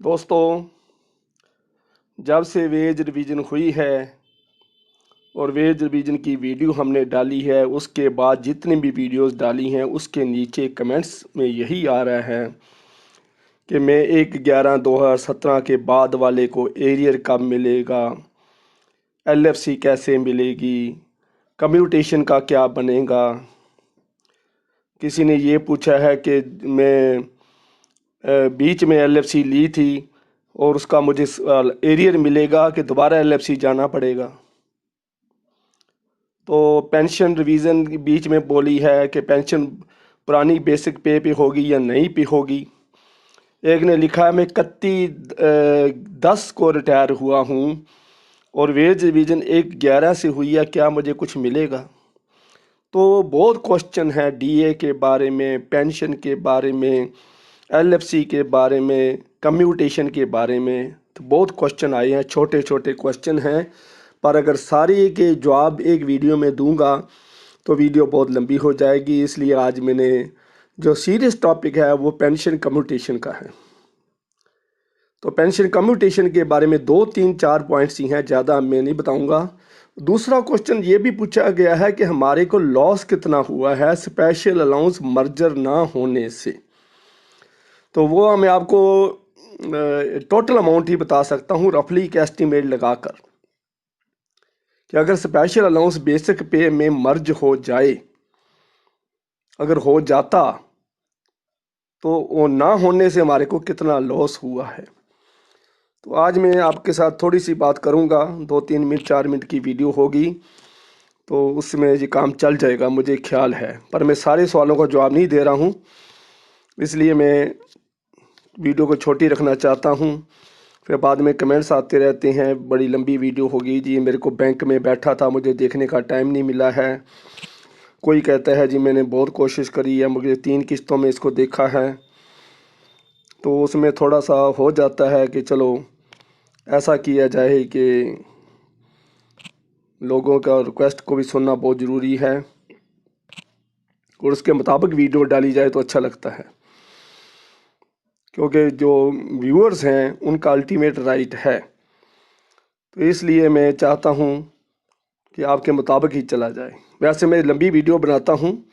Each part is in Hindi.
दोस्तों, जब से वेज रिवीजन हुई है और वेज रिवीजन की वीडियो हमने डाली है, उसके बाद जितनी भी वीडियोस डाली हैं उसके नीचे कमेंट्स में यही आ रहा है कि मैं 1/11/2017 के बाद वाले को एरियर कब मिलेगा, एलएफसी कैसे मिलेगी, कम्यूटेशन का क्या बनेगा। किसी ने ये पूछा है कि मैं बीच में एलएफसी ली थी और उसका मुझे एरियर मिलेगा कि दोबारा एलएफसी जाना पड़ेगा। तो पेंशन रिवीजन बीच में बोली है कि पेंशन पुरानी बेसिक पे होगी या नई पे होगी। एक ने लिखा है मैं 31/10 को रिटायर हुआ हूँ और वेज रिवीजन 1/11 से हुई है, क्या मुझे कुछ मिलेगा। तो बहुत क्वेश्चन है डीए के बारे में, पेंशन के बारे में, एलएफसी के बारे में, कम्यूटेशन के बारे में। तो बहुत क्वेश्चन आए हैं, छोटे छोटे क्वेश्चन हैं, पर अगर सारे के जवाब एक वीडियो में दूंगा तो वीडियो बहुत लंबी हो जाएगी। इसलिए आज मैंने जो सीरियस टॉपिक है वो पेंशन कम्यूटेशन का है। तो पेंशन कम्यूटेशन के बारे में 2-3-4 पॉइंट्स ही हैं, ज़्यादा मैं नहीं बताऊंगा। दूसरा क्वेश्चन ये भी पूछा गया है कि हमारे को लॉस कितना हुआ है स्पेशल अलाउंस मर्जर ना होने से। तो वो मैं आपको टोटल अमाउंट ही बता सकता हूँ रफली एक एस्टिमेट लगाकर कि अगर स्पेशल अलाउंस बेसिक पे में मर्ज हो जाए, अगर हो जाता तो वो ना होने से हमारे को कितना लॉस हुआ है। तो आज मैं आपके साथ थोड़ी सी बात करूंगा, 2-3 मिनट 4 मिनट की वीडियो होगी, तो उसमें ये काम चल जाएगा मुझे ख्याल है। पर मैं सारे सवालों का जवाब नहीं दे रहा हूँ, इसलिए मैं वीडियो को छोटी रखना चाहता हूँ। फिर बाद में कमेंट्स आते रहते हैं बड़ी लंबी वीडियो होगी जी, मेरे को बैंक में बैठा था मुझे देखने का टाइम नहीं मिला है। कोई कहता है जी मैंने बहुत कोशिश करी है, मुझे 3 किस्तों में इसको देखा है। तो उसमें थोड़ा सा हो जाता है कि चलो ऐसा किया जाए कि लोगों का रिक्वेस्ट को भी सुनना बहुत ज़रूरी है और उसके मुताबिक वीडियो डाली जाए तो अच्छा लगता है, क्योंकि जो व्यूअर्स हैं उनका अल्टीमेट राइट है। तो इसलिए मैं चाहता हूँ कि आपके मुताबिक ही चला जाए। वैसे मैं लंबी वीडियो बनाता हूँ,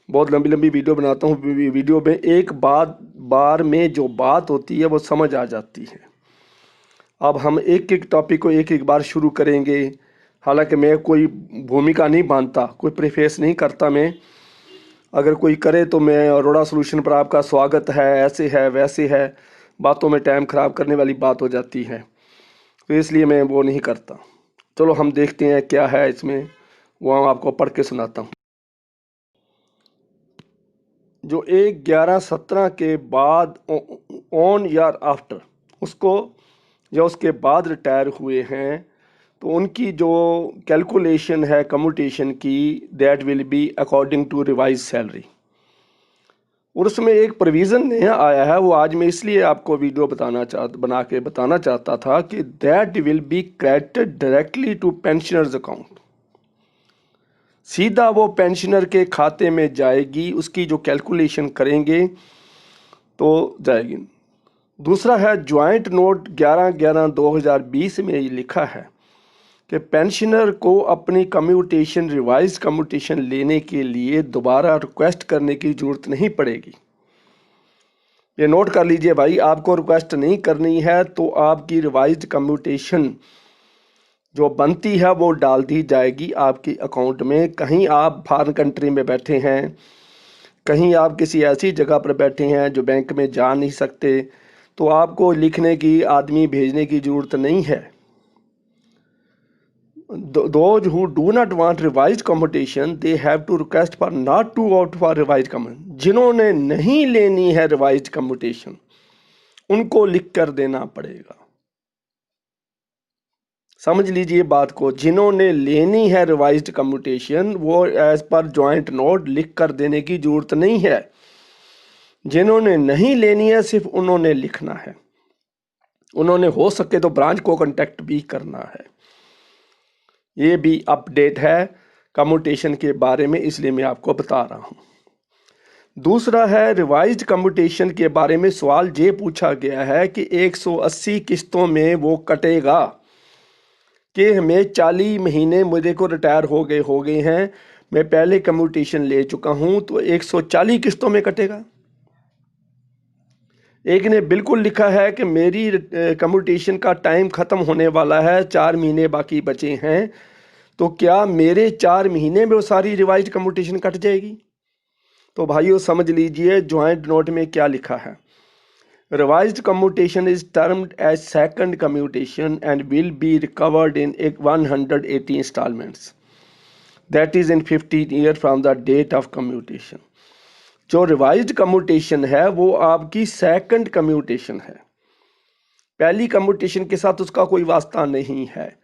बहुत लंबी लंबी वीडियो बनाता हूँ। वीडियो में एक बार में जो बात होती है वो समझ आ जाती है। अब हम एक एक टॉपिक को एक एक बार शुरू करेंगे। हालांकि मैं कोई भूमिका नहीं बांधता, कोई प्रीफेस नहीं करता मैं। अगर कोई करे तो मैं अरोड़ा सॉल्यूशन पर आपका स्वागत है, ऐसे है वैसे है, बातों में टाइम ख़राब करने वाली बात हो जाती है, तो इसलिए मैं वो नहीं करता। चलो हम देखते हैं क्या है इसमें, वो आपको पढ़ के सुनाता हूँ। जो 1/11/17 के बाद ऑन या आफ्टर उसको या उसके बाद रिटायर हुए हैं, तो उनकी जो कैलकुलेशन है कम्यूटेशन की, that will be according to revise salary. और उसमें एक प्रोविज़न नया आया है, वो आज मैं इसलिए आपको वीडियो बना के बताना चाहता था कि that will be credited directly to pensioners account. सीधा वो पेंशनर के खाते में जाएगी, उसकी जो कैलकुलेशन करेंगे तो जाएगी। दूसरा है ज्वाइंट नोट 11/11/2020 में ये लिखा है कि पेंशनर को अपनी कम्यूटेशन रिवाइज कम्यूटेशन लेने के लिए दोबारा रिक्वेस्ट करने की ज़रूरत नहीं पड़ेगी। ये नोट कर लीजिए भाई, आपको रिक्वेस्ट नहीं करनी है तो आपकी रिवाइज कम्यूटेशन जो बनती है वो डाल दी जाएगी आपकी अकाउंट में। कहीं आप फॉरेन कंट्री में बैठे हैं, कहीं आप किसी ऐसी जगह पर बैठे हैं जो बैंक में जा नहीं सकते, तो आपको लिखने की, आदमी भेजने की ज़रूरत नहीं है। Those who do not want revised computation, they have to request for not to opt for revised computation। जिन्होंने नहीं लेनी है रिवाइज्ड computation उनको लिख कर देना पड़ेगा। समझ लीजिए बात को, जिन्होंने लेनी है रिवाइज्ड कम्यूटेशन वो एज पर जॉइंट नोट लिख कर देने की जरूरत नहीं है। जिन्होंने नहीं लेनी है सिर्फ उन्होंने लिखना है। उन्होंने हो सके तो ब्रांच को कांटेक्ट भी करना है। ये भी अपडेट है कम्यूटेशन के बारे में, इसलिए मैं आपको बता रहा हूँ। दूसरा है रिवाइज्ड कम्यूटेशन के बारे में सवाल ये पूछा गया है कि 180 किस्तों में वो कटेगा कि हमें 40 महीने मुझे को रिटायर हो गए हैं, मैं पहले कम्यूटेशन ले चुका हूं, तो 140 किस्तों में कटेगा। एक ने बिल्कुल लिखा है कि मेरी कम्यूटेशन का टाइम ख़त्म होने वाला है, 4 महीने बाकी बचे हैं, तो क्या मेरे 4 महीने में वो सारी रिवाइज्ड कम्यूटेशन कट जाएगी? तो भाइयों समझ लीजिए ज्वाइंट नोट में क्या लिखा है। Revised commutation is termed as second commutation and will be recovered in 180 installments, that is in 15 year from the date of commutation. जो रिवाइज्ड कम्यूटेशन है वो आपकी सेकंड कम्यूटेशन है, पहली कम्यूटेशन के साथ उसका कोई वास्ता नहीं है।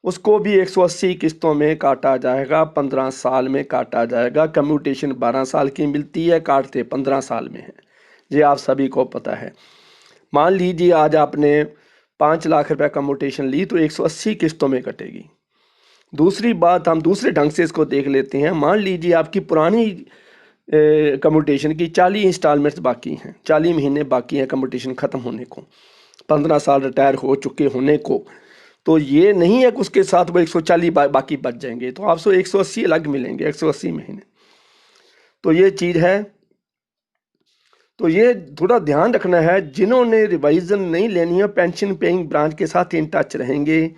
उसको भी 180 किस्तों में काटा जाएगा, 15 साल में काटा जाएगा। कम्यूटेशन 12 साल की मिलती है, काटते 15 साल में है, ये आप सभी को पता है। मान लीजिए आज आपने 5 लाख रुपए कम्यूटेशन ली तो 180 किस्तों में कटेगी। दूसरी बात, हम दूसरे ढंग से इसको देख लेते हैं। मान लीजिए आपकी पुरानी कम्यूटेशन की 40 इंस्टॉलमेंट्स बाकी हैं, 40 महीने बाकी हैं कम्यूटेशन ख़त्म होने को, 15 साल रिटायर हो चुके होने को। तो ये नहीं है कि उसके साथ वो 140 बाकी बच जाएंगे, तो आपको 180 अलग मिलेंगे, 180 महीने। तो ये चीज़ है, तो ये थोड़ा ध्यान रखना है। जिन्होंने रिवाइजन नहीं लेनी है, पेंशन पेइंग ब्रांच के साथ इन टच रहेंगे,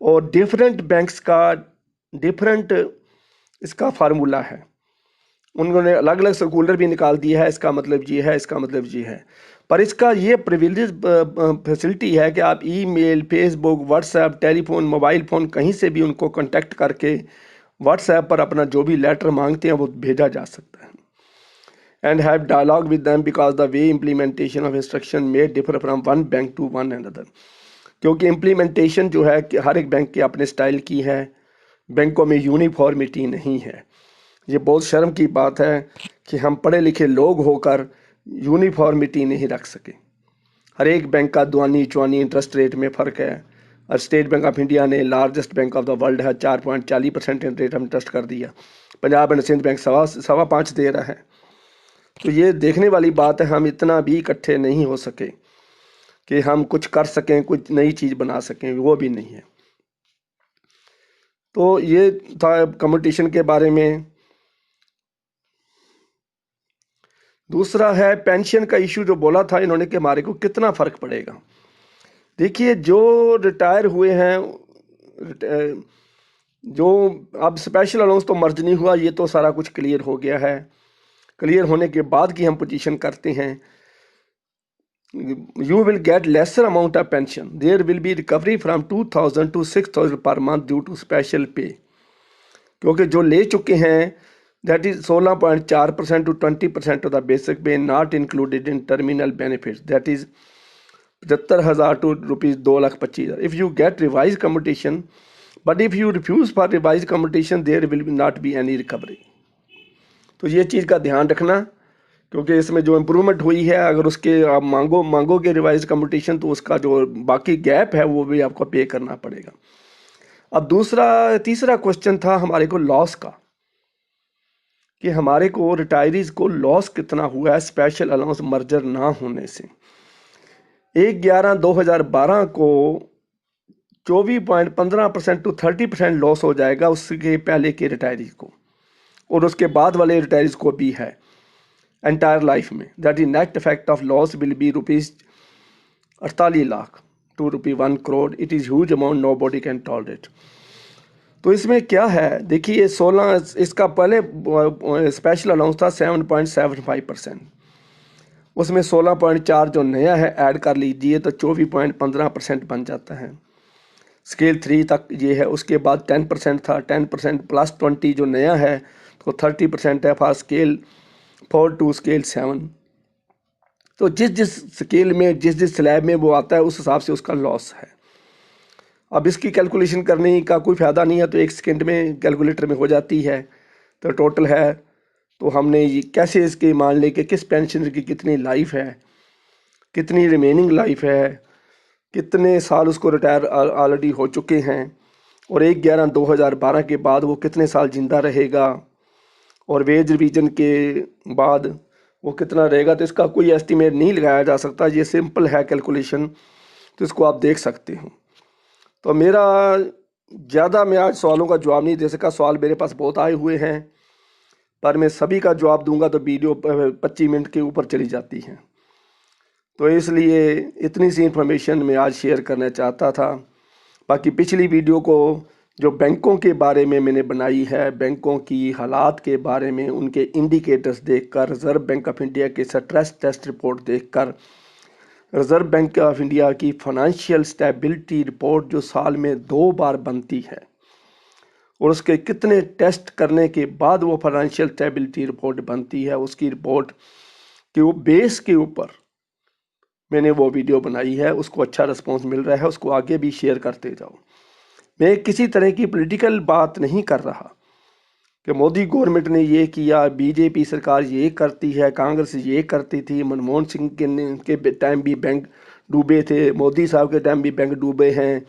और डिफरेंट बैंक्स का डिफरेंट इसका फार्मूला है, उन्होंने अलग अलग सर्कुलर भी निकाल दिया है, इसका मतलब ये है, इसका मतलब ये है। पर इसका ये प्रिविलेज फैसिलिटी है कि आप email, Facebook, WhatsApp, telephone, mobile phone कहीं से भी उनको कांटेक्ट करके व्हाट्सएप पर अपना जो भी लेटर मांगते हैं वो भेजा जा सकता है। And have dialogue with them because the way implementation of instruction may differ from one bank to one another. क्योंकि इम्प्लीमेंटेशन जो है कि हर एक बैंक के अपने स्टाइल की है, बैंकों में यूनिफॉर्मिटी नहीं है। ये बहुत शर्म की बात है कि हम पढ़े लिखे लोग होकर यूनिफॉर्मिटी नहीं रख सके। हर एक बैंक का दुआनी चुआनी इंटरेस्ट रेट में फ़र्क है। और स्टेट बैंक ऑफ इंडिया ने largest bank of the world है, 4.40% रेट ऑफ इंटरेस्ट कर दिया। पंजाब एंड सिंध बैंक 5.25 दे रहा है। तो ये देखने वाली बात है, हम इतना भी इकट्ठे नहीं हो सके कि हम कुछ कर सकें, कुछ नई चीज़ बना सकें, वो भी नहीं है। तो ये था कम्यूटेशन के बारे में। दूसरा है पेंशन का इशू जो बोला था इन्होंने कि हमारे को कितना फ़र्क पड़ेगा। देखिए जो रिटायर हुए हैं, जो अब स्पेशल अलाउंस तो मर्ज नहीं हुआ, ये तो सारा कुछ क्लियर हो गया है। क्लियर होने के बाद की हम पोजीशन करते हैं, you will get lesser amount of pension, there will be recovery from 2000 to 6000 per month due to special पे। क्योंकि जो ले चुके हैं that is 16.4% to 20% of the basic pay, not included in terminal benefits, that is 75,000 to rupees 2,25,000 if you get revise commutation, but if you refuse for revise commutation there will not be any recovery. तो ये चीज़ का ध्यान रखना, क्योंकि इसमें जो इम्प्रूवमेंट हुई है अगर उसके आप मांगोगे रिवाइज कम्यूटेशन तो उसका जो बाकी गैप है वो भी आपको पे करना पड़ेगा। अब तीसरा क्वेश्चन था हमारे को लॉस का, कि हमारे को रिटायरीज को लॉस कितना हुआ है स्पेशल अलाउंस मर्जर ना होने से। 1/11/2012 को 24.15% to 30% लॉस हो जाएगा उसके पहले के रिटायरीज को, और उसके बाद वाले रिटायरीज को भी है एंटायर लाइफ में। That is net effect of loss will be rupees 48 lakh to ₹1 crore. It is huge amount, nobody can tolerate. तो इसमें क्या है, देखिए 16 इसका पहले स्पेशल अलाउंस था 7.75%, उसमें 16.4 जो नया है ऐड कर लीजिए तो 24.15% बन जाता है। स्केल 3 तक ये है, उसके बाद 10% था, 10% प्लस 20 जो नया है तो 30% है फॉर स्केल 4 टू स्केल 7। तो जिस स्केल में जिस स्लैब में वो आता है उस हिसाब से उसका लॉस है। अब इसकी कैलकुलेशन करने का कोई फ़ायदा नहीं है, तो 1 सेकेंड में कैलकुलेटर में हो जाती है। तो टोटल है, तो हमने ये कैसे इसके मान ले कि किस पेंशन की कितनी लाइफ है, कितनी रिमेनिंग लाइफ है, कितने साल उसको रिटायर ऑलरेडी हो चुके हैं, और 1/11/2012 के बाद वो कितने साल जिंदा रहेगा, और वेज रिवीजन के बाद वो कितना रहेगा, तो इसका कोई एस्टिमेट नहीं लगाया जा सकता, ये सिंपल है कैलकुलेशन, तो इसको आप देख सकते हो। तो मेरा ज़्यादा मैं आज सवालों का जवाब नहीं दे सका, सवाल मेरे पास बहुत आए हुए हैं, पर मैं सभी का जवाब दूंगा तो वीडियो 25 मिनट के ऊपर चली जाती है। तो इसलिए इतनी सी इन्फॉर्मेशन मैं आज शेयर करना चाहता था। बाकी पिछली वीडियो को जो बैंकों के बारे में मैंने बनाई है, बैंकों की हालात के बारे में, उनके इंडिकेटर्स देखकर, रिज़र्व बैंक ऑफ इंडिया के स्ट्रेस टेस्ट रिपोर्ट देखकर, रिज़र्व बैंक ऑफ इंडिया की फाइनेंशियल स्टेबिलिटी रिपोर्ट जो साल में 2 बार बनती है और उसके कितने टेस्ट करने के बाद वो फाइनेंशियल स्टेबिलिटी रिपोर्ट बनती है, उसकी रिपोर्ट के वो बेस के ऊपर मैंने वो वीडियो बनाई है। उसको अच्छा रिस्पॉन्स मिल रहा है, उसको आगे भी शेयर करते जाओ। मैं किसी तरह की पॉलिटिकल बात नहीं कर रहा कि मोदी गवर्नमेंट ने ये किया, बीजेपी सरकार ये करती है, कांग्रेस ये करती थी, मनमोहन सिंह के टाइम भी बैंक डूबे थे, मोदी साहब के टाइम भी बैंक डूबे हैं,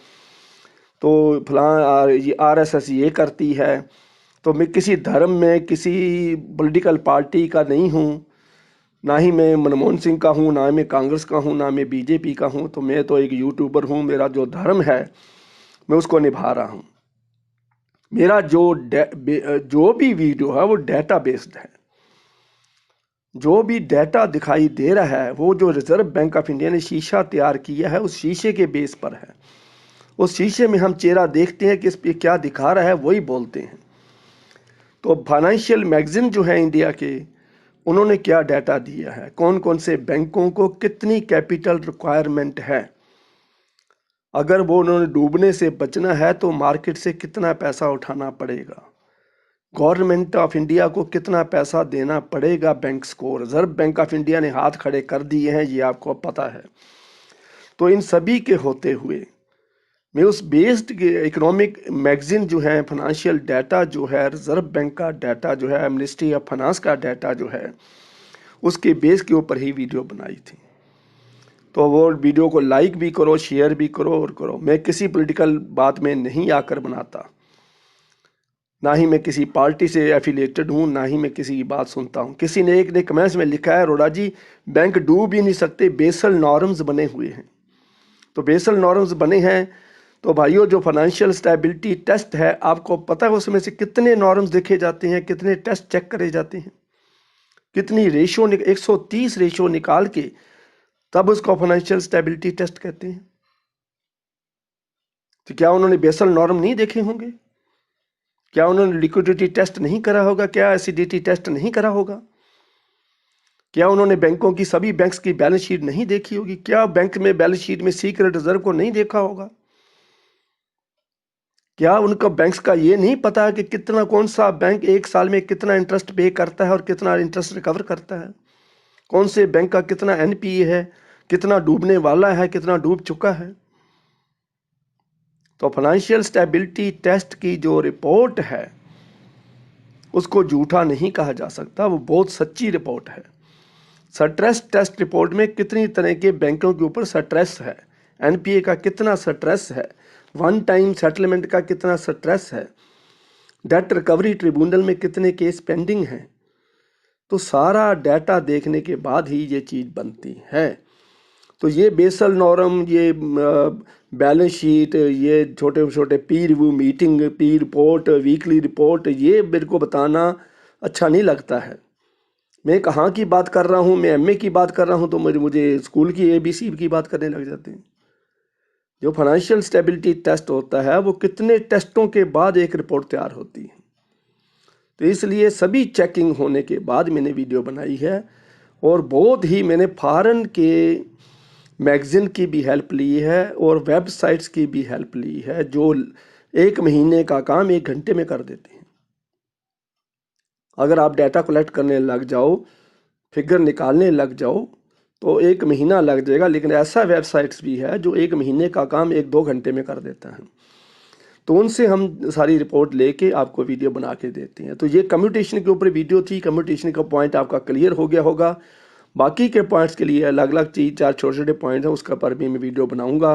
तो फलां ये आरएसएस ये करती है। तो मैं किसी धर्म में किसी पॉलिटिकल पार्टी का नहीं हूँ, ना ही मैं मनमोहन सिंह का हूँ, ना मैं कांग्रेस का हूँ, ना मैं बीजेपी का हूँ। तो मैं तो एक यूट्यूबर हूँ, मेरा जो धर्म है मैं उसको निभा रहा हूँ। मेरा जो भी वीडियो है वो डेटा बेस्ड है। जो भी डेटा दिखाई दे रहा है वो जो रिजर्व बैंक ऑफ इंडिया ने शीशा तैयार किया है उस शीशे के बेस पर है। उस शीशे में हम चेहरा देखते हैं कि इस पे क्या दिखा रहा है, वही बोलते हैं। तो फाइनेंशियल मैगजीन जो है इंडिया के, उन्होंने क्या डाटा दिया है, कौन कौन से बैंकों को कितनी कैपिटल रिक्वायरमेंट है, अगर वो उन्होंने डूबने से बचना है तो मार्केट से कितना पैसा उठाना पड़ेगा, गवर्नमेंट ऑफ इंडिया को कितना पैसा देना पड़ेगा बैंक्स को। रिजर्व बैंक ऑफ इंडिया ने हाथ खड़े कर दिए हैं, ये आपको पता है। तो इन सभी के होते हुए मैं उस बेस्ड इकोनॉमिक मैगजीन जो है, फाइनेंशियल डाटा जो है, रिजर्व बैंक का डाटा जो है, मिनिस्ट्री ऑफ फाइनेंस का डाटा जो है, उसके बेस के ऊपर ही वीडियो बनाई थी। तो वो वीडियो को लाइक भी करो, शेयर भी करो और करो। मैं किसी पॉलिटिकल बात में नहीं आकर बनाता, ना ही मैं किसी पार्टी से एफिलिएटेड हूँ, ना ही मैं किसी की बात सुनता हूँ। किसी ने एक ने कमेंट्स में लिखा है, रोड़ा जी बैंक डूब ही नहीं सकते, बेसल नॉर्म्स बने हुए हैं। तो बेसल नॉर्म्स बने हैं तो भाइयों, जो फाइनेंशियल स्टेबिलिटी टेस्ट है, आपको पता है उसमें से कितने नॉर्म्स देखे जाते हैं, कितने टेस्ट चेक करे जाते हैं, कितनी रेशो 130 रेशो निकाल के तब उसको फाइनेंशियल स्टेबिलिटी टेस्ट कहते हैं। तो क्या उन्होंने बेसल नॉर्म नहीं देखे होंगे? क्या उन्होंने लिक्विडिटी टेस्ट नहीं करा होगा? क्या एसिडिटी टेस्ट नहीं करा होगा? क्या उन्होंने बैंकों की, सभी बैंक्स की बैलेंस शीट नहीं देखी होगी? क्या बैंक में बैलेंस शीट में सीक्रेट रिजर्व को नहीं देखा होगा? क्या उनको बैंक्स का ये नहीं पता कि कितना, कौन सा बैंक एक साल में कितना इंटरेस्ट पे करता है और कितना इंटरेस्ट रिकवर करता है? कौन से बैंक का कितना एनपीए है, कितना डूबने वाला है, कितना डूब चुका है? तो फाइनेंशियल स्टेबिलिटी टेस्ट की जो रिपोर्ट है उसको झूठा नहीं कहा जा सकता, वो बहुत सच्ची रिपोर्ट है। स्ट्रेस टेस्ट रिपोर्ट में कितनी तरह के बैंकों के ऊपर स्ट्रेस है, एनपीए का कितना स्ट्रेस है, वन टाइम सेटलमेंट का कितना स्ट्रेस है, डेट रिकवरी ट्रिब्यूनल में कितने केस पेंडिंग हैं। तो सारा डाटा देखने के बाद ही ये चीज़ बनती है। तो ये बेसल नॉर्म, ये बैलेंस शीट, ये छोटे छोटे P review meeting, P report, weekly report, ये मेरे को बताना अच्छा नहीं लगता है। मैं कहाँ की बात कर रहा हूँ, मैं एमए की बात कर रहा हूँ तो मुझे स्कूल की एबीसी की बात करने लग जाते हैं। जो फाइनेंशियल स्टेबिलिटी टेस्ट होता है वो कितने टेस्टों के बाद एक रिपोर्ट तैयार होती है। तो इसलिए सभी चेकिंग होने के बाद मैंने वीडियो बनाई है, और बहुत ही मैंने फॉरेन के मैगज़ीन की भी हेल्प ली है और वेबसाइट्स की भी हेल्प ली है, जो 1 महीने का काम 1 घंटे में कर देते हैं। अगर आप डाटा कलेक्ट करने लग जाओ, फिगर निकालने लग जाओ तो 1 महीना लग जाएगा, लेकिन ऐसा वेबसाइट्स भी है जो 1 महीने का काम 1-2 घंटे में कर देता है। तो उनसे हम सारी रिपोर्ट लेके आपको वीडियो बना के देते हैं। तो ये कम्यूटेशन के ऊपर वीडियो थी। कम्यूटेशन का पॉइंट आपका क्लियर हो गया होगा। बाकी के पॉइंट्स के लिए अलग अलग चीज़ 4 छोटे छोटे पॉइंट हैं, उसका पर भी मैं वीडियो बनाऊंगा।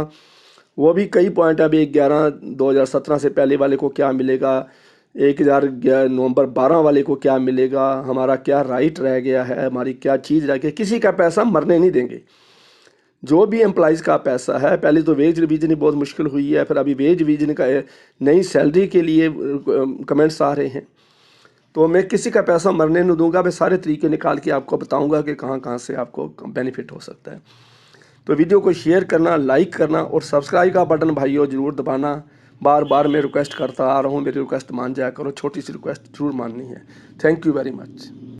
वो भी कई पॉइंट अभी 11 2017 से पहले वाले को क्या मिलेगा, नवंबर 12 वाले को क्या मिलेगा, हमारा क्या राइट रह गया है, हमारी क्या चीज़ रह गई। किसी का पैसा मरने नहीं देंगे। जो भी एम्प्लॉइज़ का पैसा है, पहले तो वेज रिवीजन ही बहुत मुश्किल हुई है, फिर अभी वेज रिवीजन का नई सैलरी के लिए कमेंट्स आ रहे हैं। तो मैं किसी का पैसा मरने नहीं दूंगा। मैं सारे तरीके निकाल के आपको बताऊंगा कि कहाँ कहाँ से आपको बेनिफिट हो सकता है। तो वीडियो को शेयर करना, लाइक करना और सब्सक्राइब का बटन भाइयों ज़रूर दबाना। बार बार मैं रिक्वेस्ट करता आ रहा हूँ, मेरी रिक्वेस्ट मान जाया करो, छोटी सी रिक्वेस्ट ज़रूर माननी है। Thank you very much.